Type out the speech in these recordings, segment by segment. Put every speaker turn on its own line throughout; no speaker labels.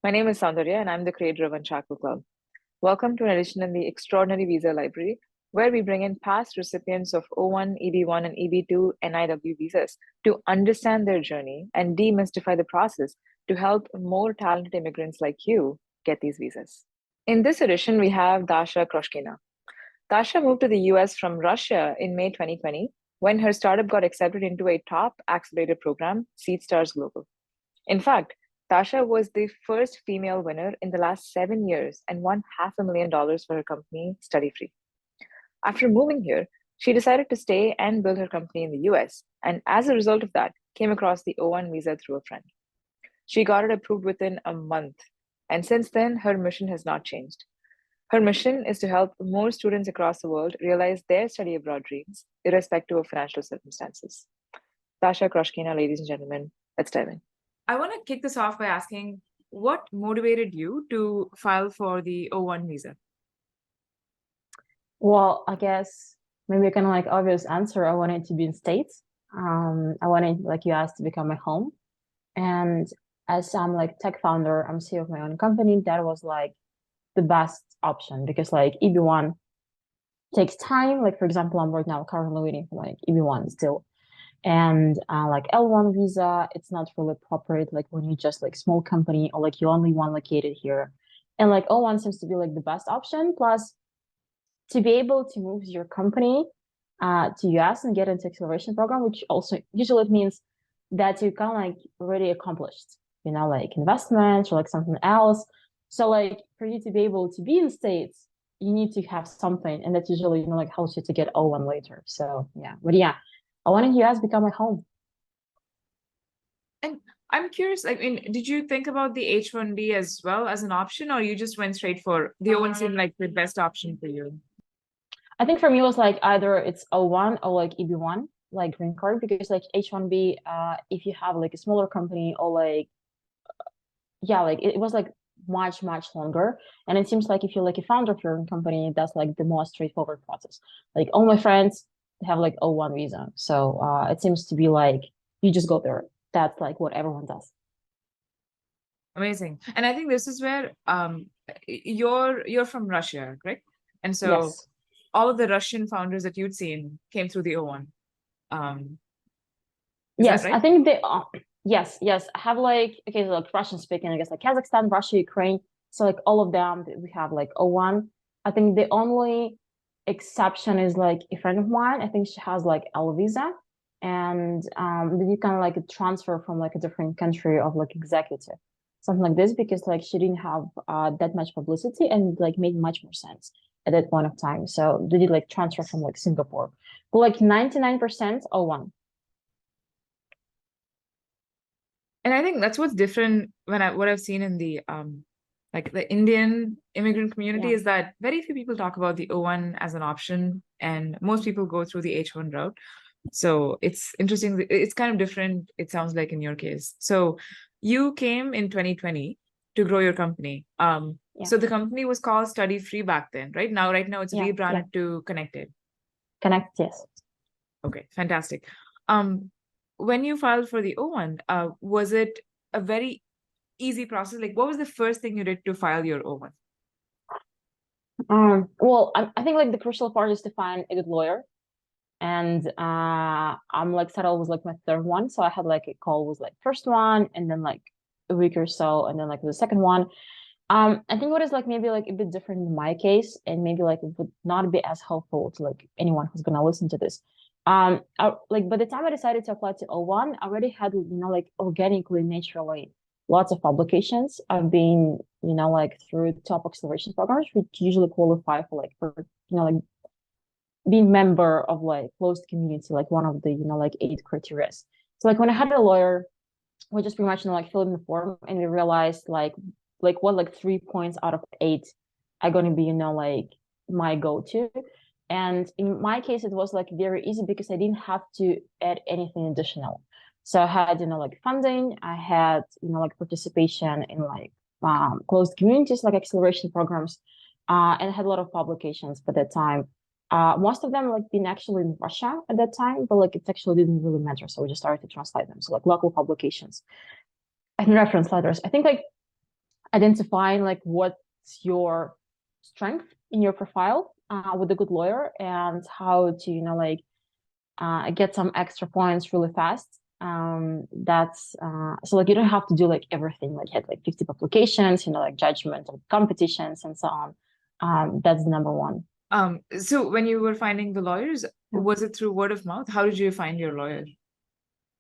My name is Soundarya, and I'm the creator of Unshackled Club. Welcome to an edition in the Extraordinary Visa Library, where we bring in past recipients of O1, EB1, and EB2 NIW visas to understand their journey and demystify the process to help more talented immigrants like you get these visas. In this edition, we have Dasha Kroshkina. Dasha moved to the US from Russia in May 2020 when her startup got accepted into a top accelerator program, Seedstars Global. In fact, Tasha was the first female winner in the last 7 years and won $500,000 for her company, StudyFree. After moving here, she decided to stay and build her company in the US, and as a result of that, came across the O1 visa through a friend. She got it approved within a month, and since then, her mission has not changed. Her mission is to help more students across the world realize their study abroad dreams, irrespective of financial circumstances. Dasha Kroshkina, ladies and gentlemen, let's dive in.
I want to kick this off by asking, what motivated you to file for the O1 visa?
Well, I guess maybe a kind of like obvious answer. I wanted to be in States. I wanted, like you asked, to become my home. And as I'm like tech founder, I'm CEO of my own company. That was like the best option because like EB1 takes time. Like for example, I'm right now currently waiting for like EB1 still. And like L1 visa, it's not really appropriate like when you just like small company or like you only one located here. And like O1 seems to be like the best option. Plus, to be able to move your company to US and get into acceleration program, which also usually it means that you kind of like already accomplished, you know, like investment or like something else. So like for you to be able to be in States, you need to have something, and that usually, you know, like helps you to get O1 later. So yeah, but yeah, I wanted US become my home.
And I'm curious, I mean, did you think about the H1B as well as an option, or you just went straight for the O1 seemed like the best option for you?
I think for me it was like either it's O1 or like EB1, like green card, because like H1B, if you have like a smaller company or like, yeah, like it was like much longer. And it seems like if you're like a founder of your own company, that's like the most straightforward process. Like all my friends have like O1 visa. So it seems to be like you just go there. That's like what everyone does.
Amazing. And I think this is where you're from Russia, correct? And so
Yes.
all of the Russian founders that you'd seen came through the O1. Is
Yes,
that right?
I think they yes, I have like, okay, so like Russian speaking, I guess like Kazakhstan, Russia, Ukraine. So like all of them, we have like O1. I think the only exception is like a friend of mine. I think she has like L visa, and then you can like transfer from like a different country of like executive, something like this, because like she didn't have that much publicity and like made much more sense at that point of time. So they did like transfer from like Singapore, but like 99% O1.
And I think that's what's different what I've seen in the like the Indian immigrant community
Yeah.
is that very few people talk about the O1 as an option, and most people go through the H1 route. So it's interesting. It's kind of different, it sounds like, in your case. So you came in 2020 to grow your company.
Yeah.
So the company was called StudyFree back then, right? Right now it's
Yeah.
rebranded to Connected.
Connect, yes.
Okay, fantastic. When you filed for the O1, was it a very easy process? Like, what was the first thing you did to file your O1?
Well, I think like the crucial part is to find a good lawyer. And I'm like settled was like my third one. So I had like a call was like first one and then like a week or so, and then like the second one. I think what is like maybe like a bit different in my case, and maybe like it would not be as helpful to like anyone who's gonna listen to this. Like by the time I decided to apply to O1, I already had, you know, like organically, naturally, lots of publications. I've been, you know, like through top acceleration programs, which usually qualify for like for, you know, like being member of like closed community, like one of the, you know, like 8 criteria. So like when I had a lawyer, we just pretty much, you know, like fill in the form, and we realized like what like 3 points out of 8 are going to be, you know, like my go-to. And in my case, it was like very easy because I didn't have to add anything additional. So I had, you know, like funding, I had, you know, like participation in like closed communities, like acceleration programs, and I had a lot of publications by that time. Most of them like been actually in Russia at that time, but like it actually didn't really matter. So we just started to translate them. So like local publications and reference letters. I think like identifying like what's your strength in your profile with a good lawyer, and how to, you know, like get some extra points really fast. That's so like you don't have to do like everything, like you had like 50 applications, you know, like judgment and competitions and so on. That's number one.
So when you were finding the lawyers, was it through word of mouth? How did you find your lawyer?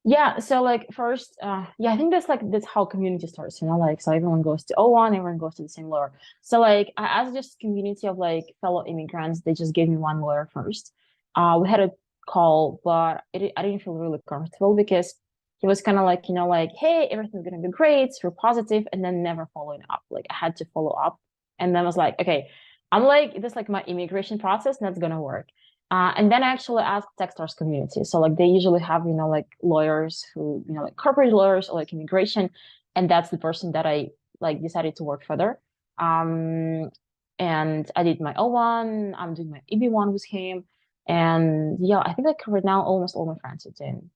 Yeah, so like first, yeah, I think that's how community starts, you know, like so everyone goes to O1, everyone goes to the same lawyer. So like as just community of like fellow immigrants, they just gave me one lawyer first. We had a call, but I didn't feel really comfortable because he was kind of like, you know, like, hey, everything's gonna be great, we're positive, and then never following up. Like I had to follow up, and then I was like, okay, I'm like, this like my immigration process, and that's gonna work. And then I actually asked Techstars community. So like they usually have, you know, like lawyers who, you know, like corporate lawyers or like immigration. And that's the person that I like decided to work further. And I did my O1, I'm doing my EB1 with him. And yeah, I think like right now almost all my friends are doing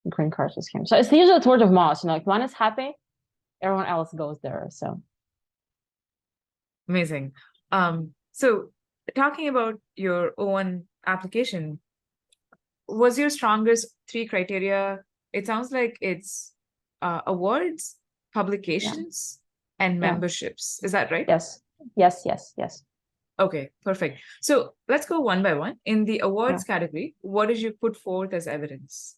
green cards with him. So it's usually it's word of mouth, you know, if one is happy, everyone else goes there. So
Amazing. So talking about your O1 application, was your strongest 3 criteria? It sounds like it's awards, publications, and memberships. Is that right?
Yes.
Okay, perfect. So let's go one by one. In the awards category, what did you put forth as evidence?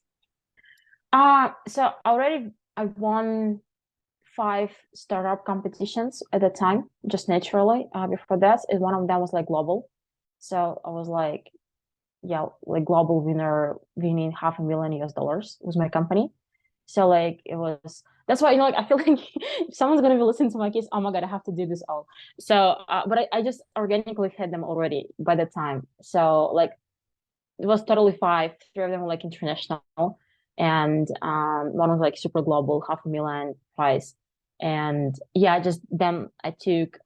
So already I won 5 startup competitions at the time, just naturally. Before that, and one of them was like global. So I was like, yeah, like global winner, winning $500,000 was my company. So like it was, that's why, you know, like I feel like if someone's gonna be listening to my case, oh my God, I have to do this all. So, but I just organically had them already by the time. So like it was totally 5, 3 of them were like international, and one was like super global, $500,000 prize. And yeah, just then I took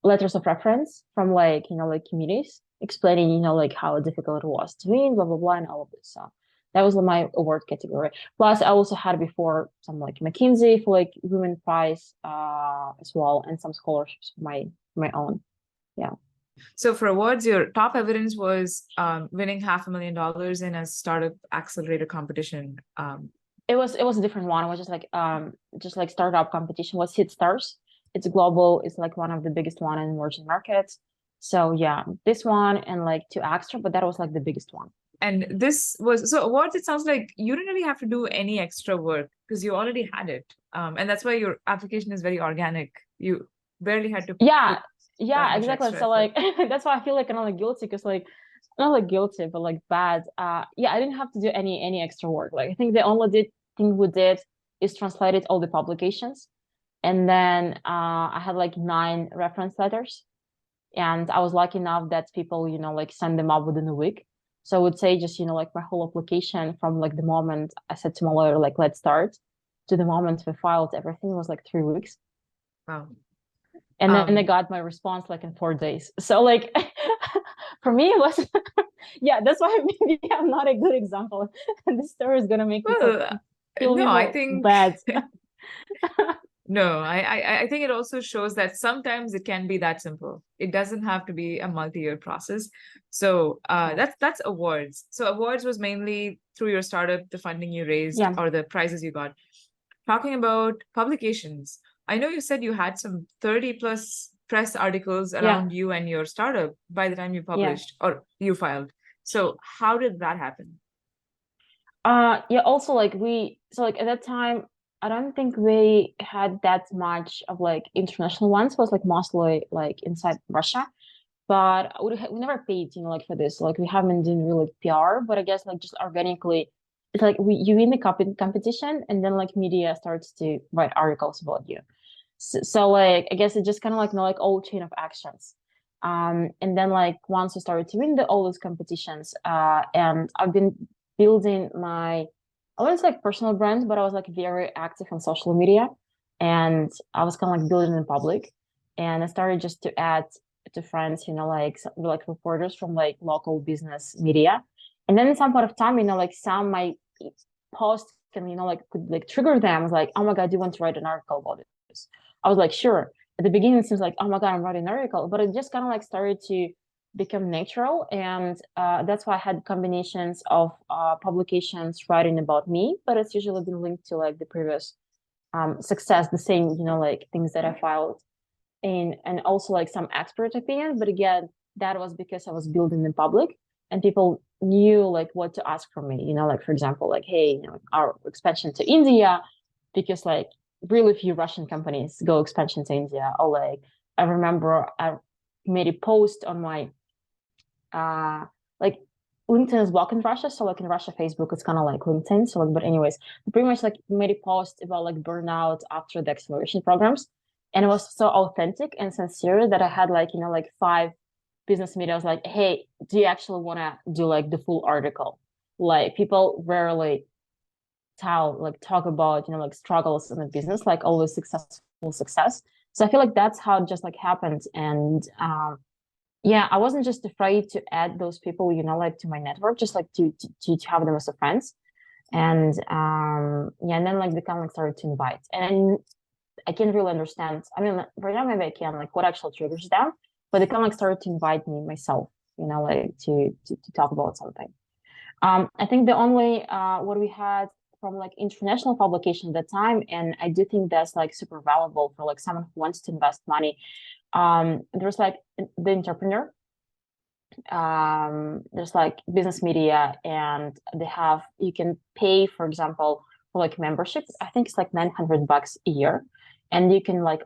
letters of reference from like, you know, like communities explaining, you know, like how difficult it was to win, blah blah blah, and all of this. So that was my award category. Plus, I also had before some like McKinsey for like women prize as well, and some scholarships for my own. Yeah.
So for awards, your top evidence was winning $500,000 in a startup accelerator competition.
It was a different one. It was just like startup competition. Was Seedstars. It's global. It's like one of the biggest one in emerging markets. So yeah, this one and like 2 extra, but that was like the biggest one.
And this was, so awards, it sounds like you didn't really have to do any extra work because you already had it. And that's why your application is very organic. You barely had to.
Yeah, exactly. So like, that's why I feel like I'm not like guilty, because like, not like guilty, but like bad. Yeah, I didn't have to do any extra work. Like I think the only thing we did is translated all the publications. And then I had like 9 reference letters. And I was lucky enough that people, you know, like send them up within a week. So I would say just, you know, like my whole application from like the moment I said to my lawyer, like, let's start, to the moment we filed everything was like 3 weeks.
Wow.
And then I got my response like in 4 days. So like for me, it was, yeah, that's why maybe I'm not a good example. And this story is going to make me feel
no, I think
bad.
No, I think it also shows that sometimes it can be that simple. It doesn't have to be a multi-year process. So that's awards. So awards was mainly through your startup, the funding you raised, or the prizes you got. Talking about publications, I know you said you had some 30 plus press articles around you and your startup by the time you published or you filed. So how did that happen?
Yeah, also like so like at that time, I don't think we had that much of like international ones. It was like mostly like inside Russia, but we never paid, you know, like for this. Like we haven't done really PR, but I guess like just organically, it's like you win the competition, and then like media starts to write articles about you. So like I guess it just kind of like, you know, like all chain of actions. And then like once I started to win all those competitions, and I've been building my, I wouldn't say like personal brand, but I was like very active on social media, and I was kind of like building in public, and I started just to add to friends, you know, like reporters from like local business media. And then at some point of time, you know, like some my posts can, you know, like could like trigger them. I was like, oh my God, do you want to write an article about this? I was like, sure. At the beginning, it seems like, oh my God, I'm writing an article, but it just kind of like started to become natural. And that's why I had combinations of publications writing about me, but it's usually been linked to like the previous success, the same, like things that I filed in, and also like some expert opinion. But again, that was because I was building in public and people knew like what to ask from me, like, for example, like, hey, our expansion to India, because like really few Russian companies go expansion to India. Or like, I remember I made a post on my, like LinkedIn is blocked in Russia. So like in Russia, Facebook, it's kind of like LinkedIn. So like, but anyways, pretty much like made a post about like burnout after the acceleration programs. And it was so authentic and sincere that I had like, like 5 business media. I was like, hey, do you actually want to do like the full article? Like people rarely talk about, like struggles in the business, like always successful success. So I feel like that's how it just like happened. And yeah, I wasn't just afraid to add those people, like to my network, just like to have them as a friends. And yeah, and then like they kind of like started to invite. And I can't really understand. I mean, right now maybe I can, like what actually triggers them, but they kind of like started to invite me myself, like to talk about something. I think the only what we had from like international publication at the time, and I do think that's like super valuable for like someone who wants to invest money. There's like the entrepreneur, there's like business media, and you can pay, for example, for like membership. I think it's like $900 a year, and you can like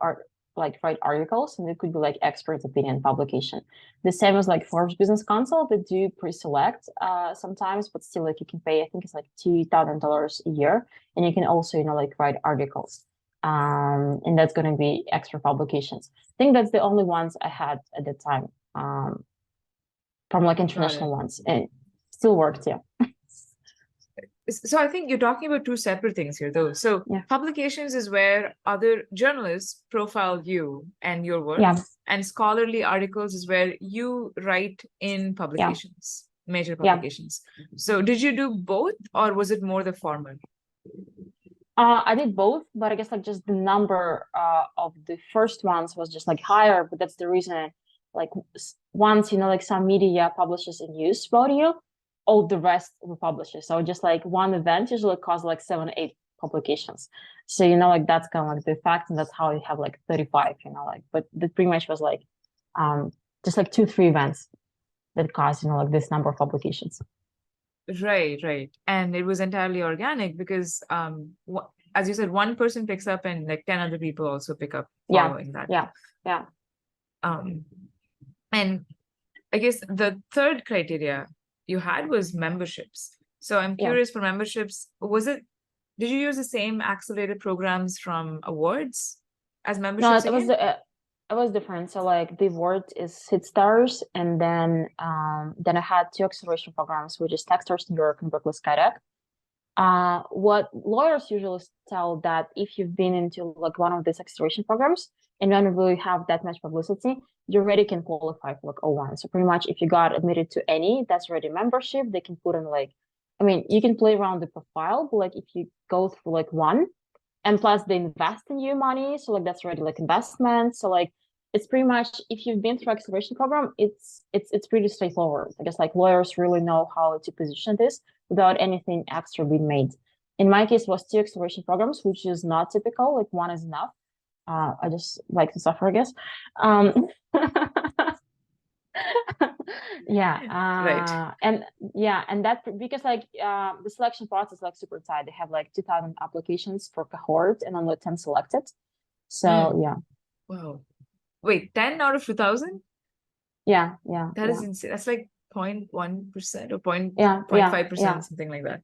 write articles, and it could be like expert opinion publication. The same as like Forbes Business Council, they do pre-select sometimes, but still like you can pay, I think it's like $2,000 a year, and you can also like write articles. And that's going to be extra publications. I think that's the only ones I had at the time, from like international ones, and still worked. Yeah.
So I think you're talking about 2 separate things here, though. So
Yeah.
publications is where other journalists profile you and your work,
Yeah.
and scholarly articles is where you write in publications, major publications. So did you do both, or was it more the former?
I did both, but I guess like just the number of the first ones was just like higher. But that's the reason, like once like some media publishes a news about you, all the rest were publishes. So just like one event usually costs like 7 or 8 publications. So like that's kind of like the fact, and that's how you have like 35. Like, but that pretty much was like just like 2-3 events that cost like this number of publications.
Right. And it was entirely organic because, as you said, one person picks up and like 10 other people also pick up following that.
Yeah.
And I guess the third criteria you had was memberships. So I'm curious, for memberships, did you use the same accelerated programs from awards as memberships?
No, it was different. So like the award is Seedstars, and then I had 2 acceleration programs, which is Techstars New York and Berkeley Skydeck. What lawyers usually tell that if you've been into like one of these acceleration programs and you don't really have that much publicity, you already can qualify for like O1. So pretty much if you got admitted to any, that's already membership. They can put in like, I mean, you can play around the profile, but like if you go through like one, and plus they invest in you money, so like that's already like investment. So like it's pretty much, if you've been through acceleration program, it's pretty straightforward. I guess like lawyers really know how to position this without anything extra being made. In my case, it was 2 acceleration programs, which is not typical. Like 1 is enough. I just like to suffer, I guess.
Right.
And that, because like the selection process is like super tight. They have like 2,000 applications per cohort and only 10 selected. So yeah.
Wow. Wait, 10 out of 2,000?
Yeah.
That is insane. That's like 0.1% or
0.5%,
something like that.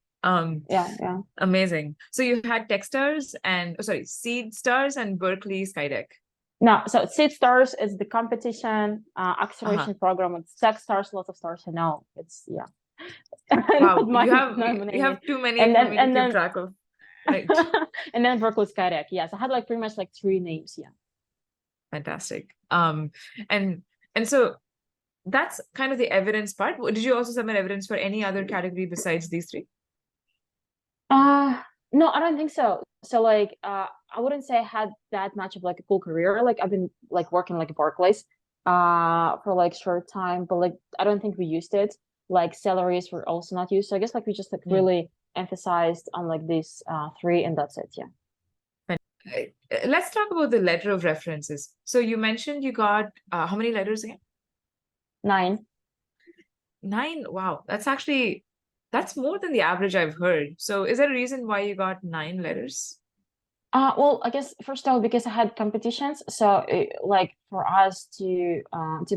Yeah.
Amazing. So you had Techstars and Seedstars and Berkeley Skydeck.
No, so Seedstars is the competition acceleration program with Techstars, lots of stars. I know it's
Wow, you have too many for me to keep track of. Right.
And then Berkeley Skydeck. Yes, I had like pretty much like 3 names. Yeah.
Fantastic. And so that's kind of the evidence part. Did you also submit evidence for any other category besides these 3?
No, I don't think so. So like I wouldn't say I had that much of like a cool career. Like I've been like working like Barclays for like short time, but like I don't think we used it. Like salaries were also not used. So I guess like we just like really emphasized on like these three, and that's it. Yeah.
Let's talk about the letter of references. So you mentioned you got how many letters again?
9.
9. Wow, that's more than the average I've heard. So is there a reason why you got 9 letters?
Well, I guess first of all, because I had competitions, so like for us to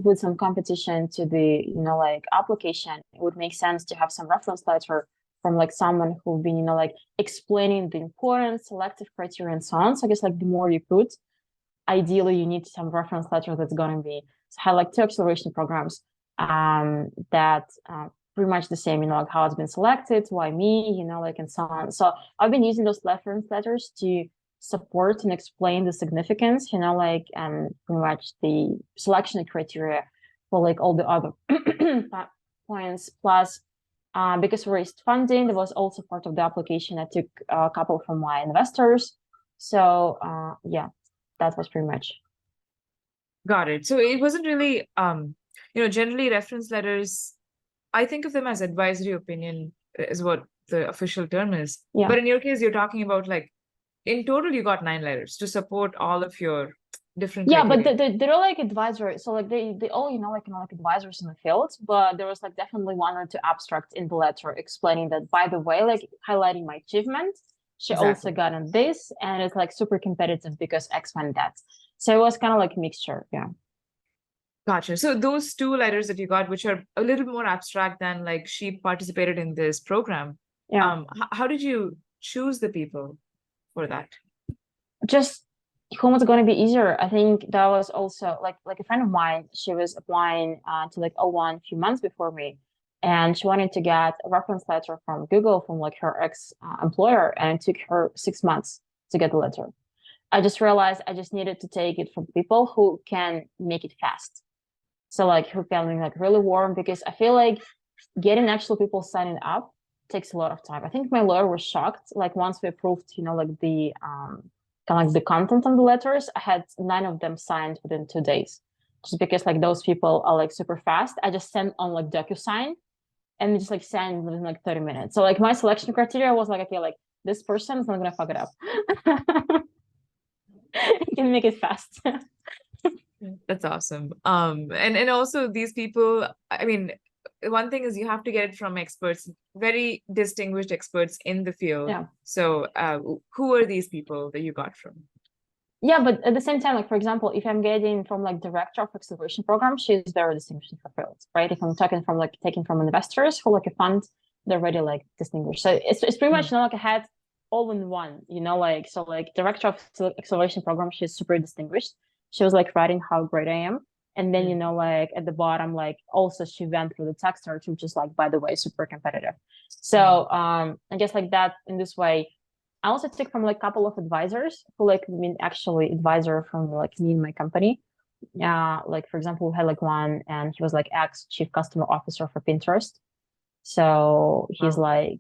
put some competition to the like application, it would make sense to have some reference letter from like someone who've been like explaining the importance, selective criteria, and so on. So I guess like the more you put, ideally you need some reference letter that's going to be had like 2 acceleration programs that pretty much the same, like how it's been selected, why me, like and so on. So I've been using those reference letters to support and explain the significance, like pretty much the selection criteria for like all the other points. Plus, because we raised funding, that was also part of the application. I took a couple from my investors. So yeah, that was pretty much.
Got it. So it wasn't really generally reference letters, I think of them as advisory opinion is what the official term is.
Yeah.
But in your case, you're talking about like in total you got 9 letters to support all of your different criteria.
But they're like advisory, so like they all like advisors in the field, but there was like definitely 1 or 2 abstracts in the letter explaining that, by the way, like highlighting my achievement, she also got on this, and it's like super competitive because X, Y, and that. So it was kind of like a mixture. Yeah.
Gotcha. So those 2 letters that you got, which are a little more abstract than like she participated in this program.
Yeah.
How did you choose the people for that?
Just whom was going to be easier. I think that was also like a friend of mine. She was applying to like O1 a few months before me, and she wanted to get a reference letter from Google from like her ex employer, and it took her 6 months to get the letter. I just realized I just needed to take it from people who can make it fast. So like who can be like really warm, because I feel like getting actual people signing up takes a lot of time. I think my lawyer was shocked. Like once we approved, like the kind of like the content on the letters, I had 9 of them signed within 2 days, just because like those people are like super fast. I just sent on like DocuSign, and just like send within like 30 minutes. So like my selection criteria was like, okay, like this person is not gonna fuck it up. You can make it fast.
That's awesome. And also these people, I mean, one thing is you have to get it from experts, very distinguished experts in the field.
Yeah.
So who are these people that you got from?
Yeah, but at the same time, like for example, if I'm getting from like director of acceleration program, she's very distinguished in her field, right? If I'm talking from like taking from investors who like a fund, they're already like distinguished. So it's pretty much like I had all in one, like so like director of acceleration program, she's super distinguished. She was like writing how great I am. And then, like at the bottom, like also she went through the tech search, which is like, by the way, super competitive. So I guess like that in this way. I also took from like a couple of advisors who like actually advisor from like me and my company. Like for example, we had like one, and he was like ex-chief customer officer for Pinterest. So he's like,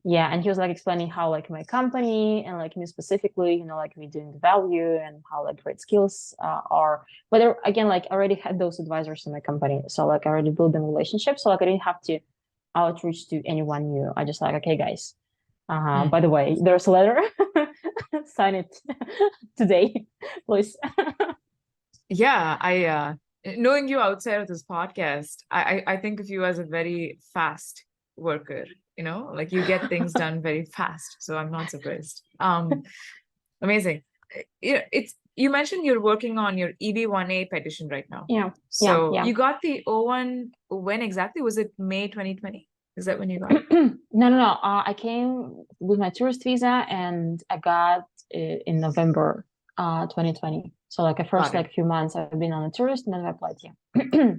yeah, and he was like explaining how like my company and like me specifically, like me doing the value and how like great skills are. But there, again, like I already had those advisors in my company, so like I already built them relationships. So like I didn't have to outreach to anyone new. I just like, okay, guys. By the way, there's a letter. Sign it today, please.
Yeah, I knowing you outside of this podcast, I think of you as a very fast worker, like you get things done very fast. So I'm not surprised. Amazing. You mentioned you're working on your EB1A petition right now.
Yeah.
So
yeah.
You got the O1 when exactly? Was it May 2020? Is that when you got it?
No. I came with my tourist visa, and I got it in November 2020. So like the first like few months I've been on a tourist, and then I applied. Yeah.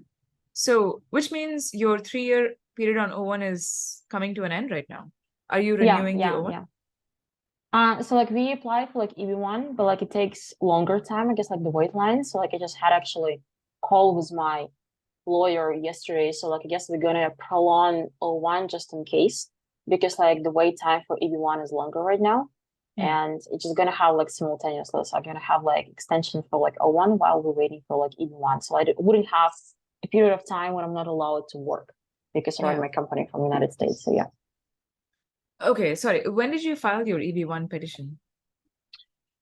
So which means your 3-year period on O1 is coming to an end right now. Are you renewing the O1?
Yeah. So like we applied for like EB1, but like it takes longer time, I guess, like the wait line. So like I just had actually call with my lawyer yesterday. So like I guess we're gonna prolong O1 just in case, because like the wait time for EB1 is longer right now. and it's just gonna have like simultaneously. So I'm gonna have like extension for like O1 while we're waiting for like EB1. So I wouldn't have a period of time when I'm not allowed to work because I run my company from the United States. So yeah.
Okay, sorry. When did you file your EB1 petition?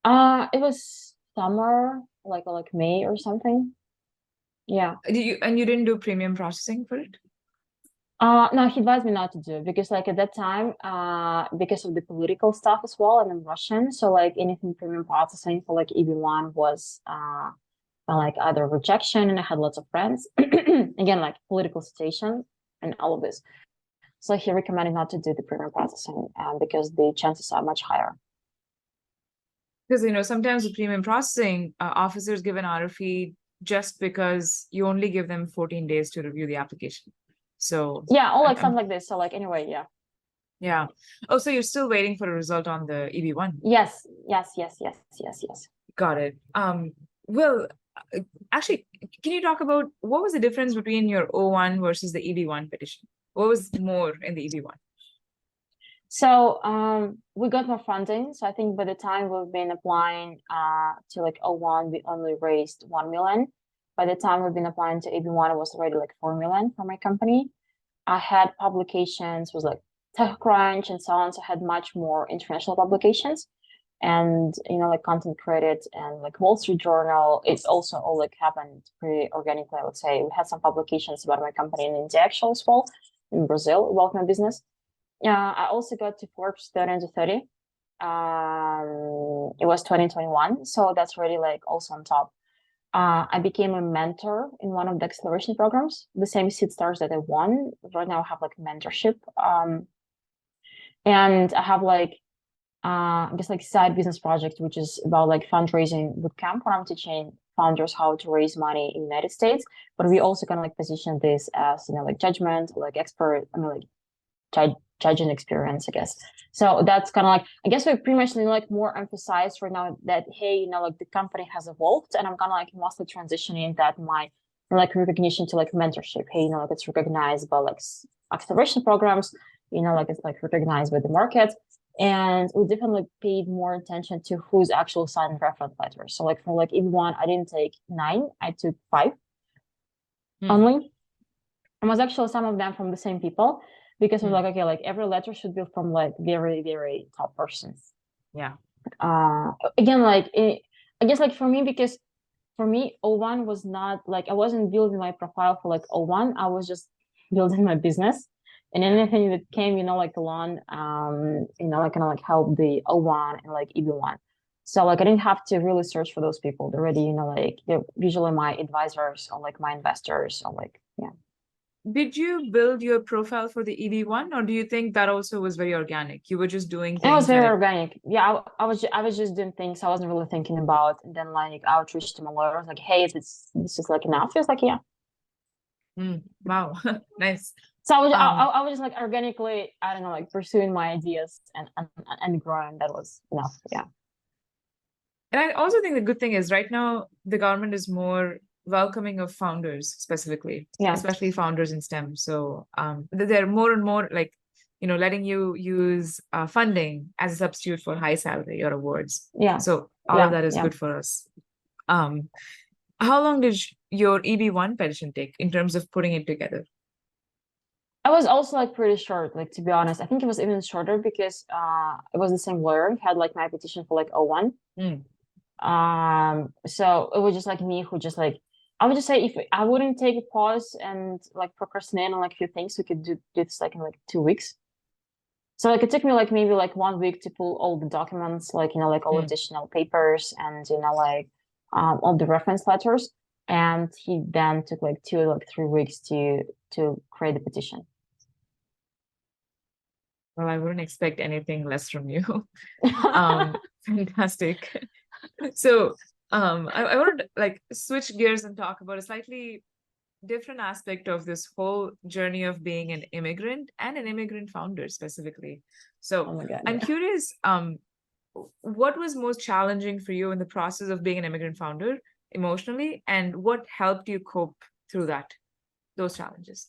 It was summer, like May or something. Yeah.
You didn't do premium processing for it?
No, he advised me not to do it because like at that time, because of the political stuff as well, and I'm Russian, so like anything premium processing for like EB1 was like either rejection, and I had lots of friends. Again, like political situation and all of this. So he recommended not to do the premium processing because the chances are much higher.
Because sometimes with premium processing, officers give an RFE just because you only give them 14 days to review the application. So
yeah, or like something like this. So like anyway, yeah.
Yeah. Oh, so you're still waiting for a result on the EB1?
Yes.
Got it. Well, actually, can you talk about what was the difference between your O1 versus the EB1 petition? What was more in the EB1?
So we got more funding. So I think by the time we've been applying to like O1, we only raised 1 million. By the time we've been applying to EB1, it was already like 4 million for my company. I had publications, was like TechCrunch and so on. So I had much more international publications, and like content credit and like Wall Street Journal. It's also all like happened pretty organically, I would say. We had some publications about my company in India actually as well, in Brazil about my business. I also got to Forbes 30 under 30. It was 2021, so that's really like also on top. I became a mentor in one of the acceleration programs, the same Seedstars that I won. Right now I have like mentorship. And I have like, I guess like side business project, which is about like fundraising bootcamp, where I'm teaching founders how to raise money in the United States. But we also kind of like position this as, like judgment, like expert, like judging experience, I guess. So that's kind of like, I guess we pretty much like more emphasized right now that, hey, like the company has evolved, and I'm kind of like mostly transitioning that my like recognition to like mentorship. Hey, like it's recognized by like acceleration programs, like it's like recognized by the market. And we definitely paid more attention to who's actually signing reference letters. So like for like EB1, I didn't take 9, I took 5 only. And was actually some of them from the same people, because we're like, okay, like every letter should be from like very, very top persons.
Yeah.
Again, like I guess like for me, because for me, O1 was not like, I wasn't building my profile for like O1. I was just building my business, and anything that came, like along, like kind of like help the O1 and like EB1. So like I didn't have to really search for those people. They're already, like they're usually my advisors or like my investors or like, yeah.
Did you build your profile for the EB1, or do you think that also was very organic? You were just doing things.
It was very organic. Yeah, I was just doing things I wasn't really thinking about, and then like outreach to my lawyers, like, hey, this is like enough. He was like, yeah.
Wow, nice.
So I was just like organically, I don't know, like pursuing my ideas and growing. That was enough. Yeah.
And I also think the good thing is right now the government is more welcoming of founders specifically, especially founders in STEM. So they're more and more like, letting you use funding as a substitute for high salary or awards.
Yeah.
So all of that is good for us. How long did your EB1 petition take in terms of putting it together?
I was also like pretty short, like to be honest. I think it was even shorter because it was the same lawyer had like my petition for like O1. So it was just like me who just like, I would just say if I wouldn't take a pause and like procrastinate on like a few things, we could do this like in like 2 weeks. So like it took me like maybe like 1 week to pull all the documents, like like all additional papers and like all the reference letters. And he then took like 2 or like 3 weeks to create the petition.
Well, I wouldn't expect anything less from you. Fantastic. So I wanted to like switch gears and talk about a slightly different aspect of this whole journey of being an immigrant and an immigrant founder specifically. So
oh my God,
I'm curious, what was most challenging for you in the process of being an immigrant founder emotionally, and what helped you cope through those challenges?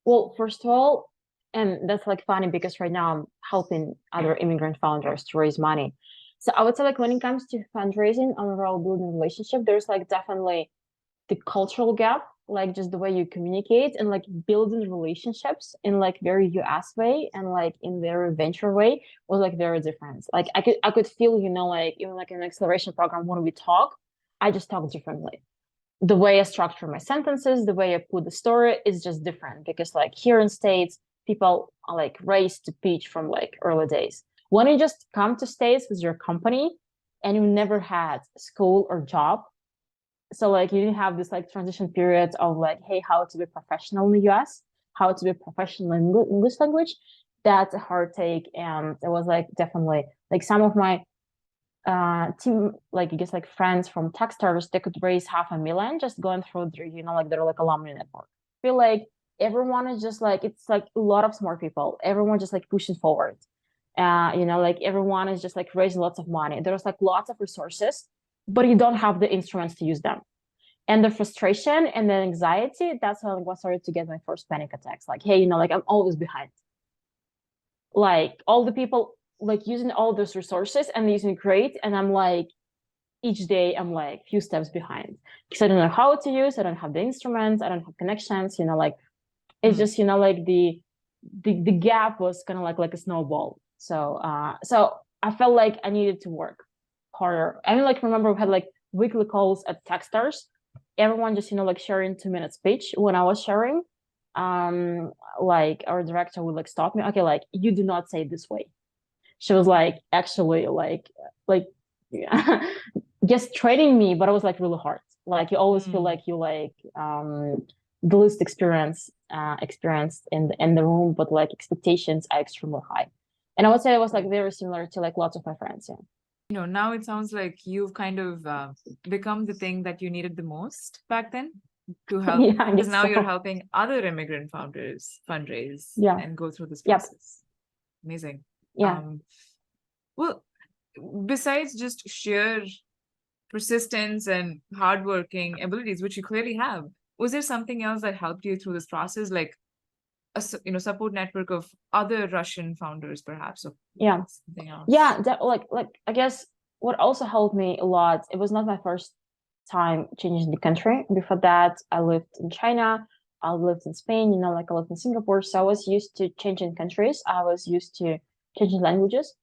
Well, first of all, And that's like funny because right now I'm helping other immigrant founders to raise money. So I would say like when it comes to fundraising, overall building relationship, there's like definitely the cultural gap, like just the way you communicate and like building relationships in like very US way and like in very venture way was like very different. Like I could feel, you know, like even like in an acceleration program when we talk, I just talk differently. The way I structure my sentences, the way I put the story is just different because like here in States, people are like raised to pitch from like early days. When you just come to States with your company and you never had school or job, so like you didn't have this like transition period of like, hey, how to be professional in the US, how to be professional in English language, that's a hard take. And it was like definitely like some of my team, like I guess like friends from Techstars, they could raise $500,000 just going through their, you know, like their like alumni network. I feel like everyone is just like, it's like a lot of smart people, everyone just like pushing forward. You know, like everyone is just like raising lots of money. There's like lots of resources, but you don't have the instruments to use them. And the frustration and the anxiety, that's when I started to get my first panic attacks. Like, hey, you know, like I'm always behind. Like all the people like using all those resources and using great. And I'm like, each day I'm like a few steps behind because I don't know how to use, I don't have the instruments, I don't have connections, you know, like it's just, you know, like the gap was kind of like a snowball. So so I felt like I needed to work harder. I mean, like remember we had like weekly calls at Techstars, everyone just, you know, like sharing 2 minute speech. When I was sharing, like our director would like stop me, okay, like you do not say it this way. She was like actually like yeah, just training me, but it was like really hard. Like you always feel like you like the least experienced in the room, but like expectations are extremely high. And I would say it was like very similar to like lots of my friends. Yeah.
You know, now it sounds like you've kind of become the thing that you needed the most back then to help,
Yeah, I
because
guess
now you're
so.
helping other immigrant founders fundraise
Yeah.
and go through this
Yep.
process. Amazing.
Yeah.
Well, besides just sheer persistence and hardworking abilities, which you clearly have, was there something else that helped you through this process, like a support network of other Russian founders, perhaps, or
Yeah.
something else?
Yeah, that like I guess what also helped me a lot, it was not my first time changing the country. Before that, I lived in China, I lived in Spain, you know, like I lived in Singapore. So I was used to changing countries. I was used to changing languages.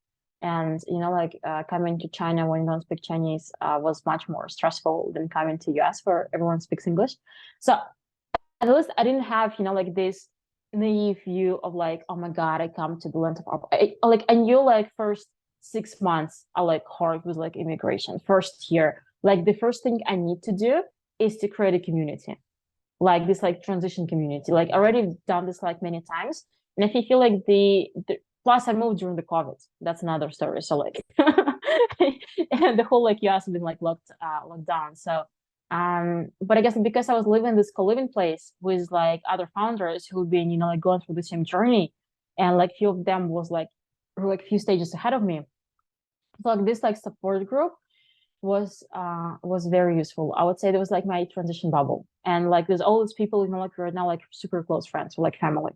And, you know, like coming to China when you don't speak Chinese was much more stressful than coming to US where everyone speaks English. So at least I didn't have, you know, like this naive view of like, oh my God, I come to the land of like I knew like first 6 months I like hard with like immigration. First year, like the first thing I need to do is to create a community, like this like transition community. Like I already done this like many times. And if you feel like the plus I moved during the COVID, that's another story. So like and the whole like US has been like locked down. So but I guess because I was living this co-living place with like other founders who've been, you know, like going through the same journey, and like few of them was like were like few stages ahead of me. So like this like support group was very useful. I would say there was like my transition bubble. And like there's all these people, you know, like right now like super close friends or like family.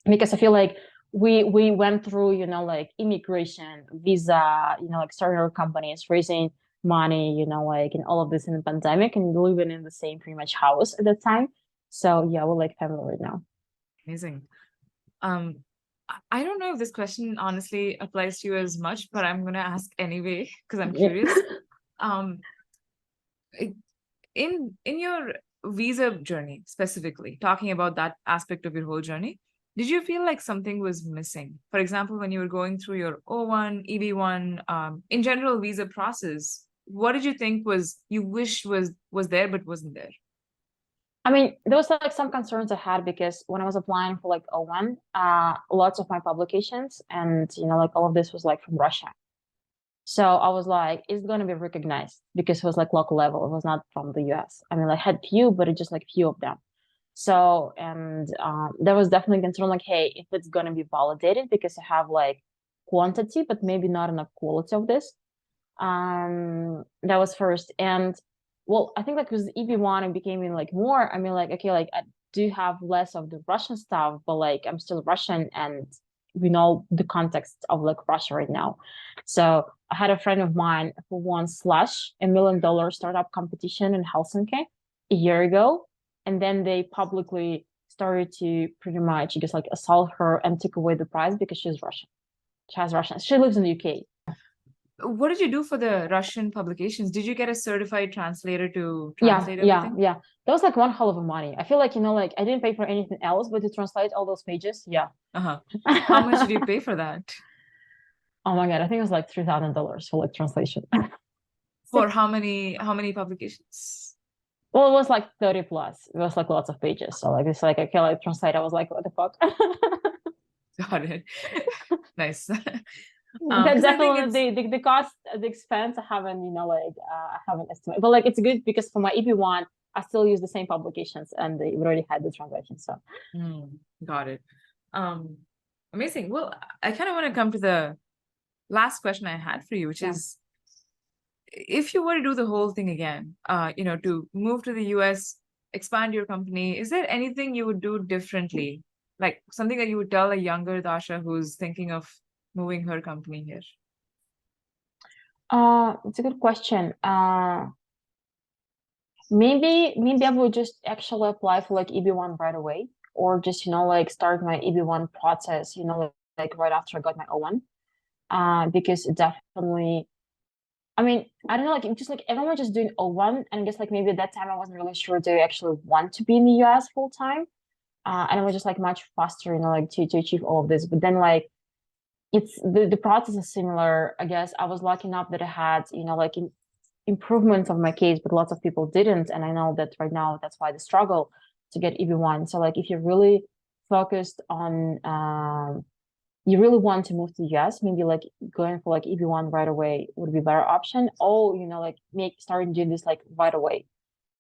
Because I feel like we went through, you know, like immigration, visa, you know, like starting our companies, raising money, you know, like and all of this in the pandemic and living in the same pretty much house at that time. So yeah, we're like family right now.
Amazing. I don't know if this question honestly applies to you as much, but I'm gonna ask anyway because I'm curious. In your visa journey specifically, talking about that aspect of your whole journey, did you feel like something was missing? For example, when you were going through your O1, EB1, in general visa process, what did you think you wish was there but wasn't there?
I mean, there was like some concerns I had because when I was applying for like O1, lots of my publications and, you know, like all of this was like from Russia. So I was like, is it going to be recognized? Because it was like local level. It was not from the US. I mean, I had few, but it just like few of them. So, and there was definitely concern like, hey, if it's going to be validated because I have like quantity, but maybe not enough quality of this. That was first. And well, I think like with EB1, it became like more, I mean, like, okay, like do have less of the Russian stuff, but like I'm still Russian and we know the context of like Russia right now. So I had a friend of mine who won Slush, $1 million startup competition in Helsinki a year ago. And then they publicly started to pretty much just like assault her and took away the prize because she's Russian. She has Russian. She lives in the UK.
What did you do for the Russian publications? Did you get a certified translator to translate everything?
Yeah. That was like one hell of a money. I feel like, like I didn't pay for anything else, but to translate all those pages, yeah.
How much did you pay for that?
Oh my God, I think it was like $3,000 for like translation.
For how many publications?
Well, it was like 30 plus. It was like lots of pages. So like it's like I can like translate. I was like, what the fuck?
Got it. Nice.
That's definitely the cost, the expense. I haven't, I haven't estimated. But like it's good because for my EB1, I still use the same publications and they already had the translation. So
got it. Amazing. Well, I kind of want to come to the last question I had for you, which is, if you were to do the whole thing again, to move to the US, expand your company, is there anything you would do differently? Like something that you would tell a younger Dasha who's thinking of moving her company here?
It's a good question. Maybe I would just actually apply for like EB1 right away, or just like start my EB1 process, like right after I got my O1. Because it definitely, I mean, I don't know, like just like everyone just doing O1, and I guess like maybe at that time I wasn't really sure do I actually want to be in the US full time. And it was just like much faster, like to achieve all of this. But then like it's the process is similar. I guess I was lucky enough that I had, like improvements of my case, but lots of people didn't. And I know that right now that's why the struggle to get EB1. So like if you're really focused on you really want to move to the US, maybe like going for like EB1 right away would be a better option. Or, like starting doing this like right away,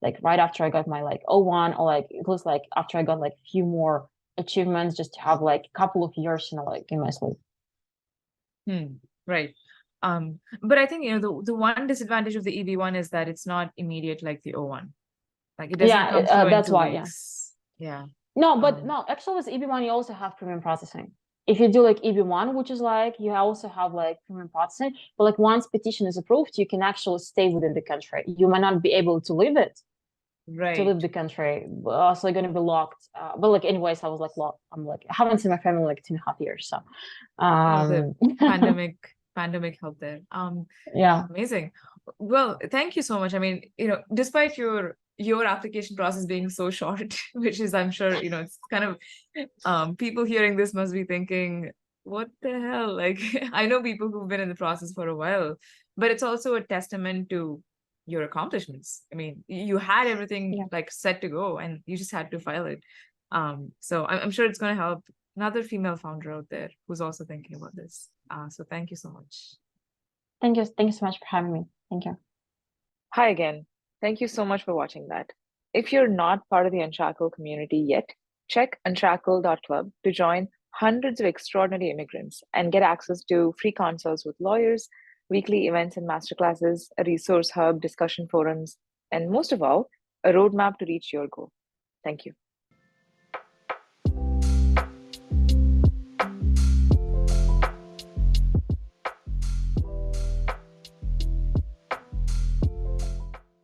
like right after I got my like O1, or like it was like after I got like a few more achievements, just to have like a couple of years, like in my sleep.
Right. But I think, the one disadvantage of the EB1 is that it's not immediate like the O1. Like it doesn't come through
that's
in 2
why,
weeks. Yeah.
No, but no, actually with EB1, you also have premium processing. If you do like EB1, which is like, you also have like premium processing, but like once petition is approved, you can actually stay within the country. You might not be able to leave it.
Right.
To leave the country, so you're gonna be locked. But like, anyways, I was like locked. I'm like, I haven't seen my family like 2.5 years. So,
the pandemic helped there.
Yeah.
Amazing. Well, thank you so much. I mean, despite your application process being so short, which is, I'm sure, it's kind of, people hearing this must be thinking, what the hell? Like, I know people who've been in the process for a while, but it's also a testament to your accomplishments. I mean, you had everything like set to go and you just had to file it. So I'm sure it's going to help another female founder out there who's also thinking about this. So thank you so much.
Thank you so much for having me. Thank you.
Hi again. Thank you so much for watching that. If you're not part of the Unshackled community yet, check unshackled.club to join hundreds of extraordinary immigrants and get access to free consults with lawyers, weekly events and masterclasses, a resource hub, discussion forums, and most of all, a roadmap to reach your goal. Thank you.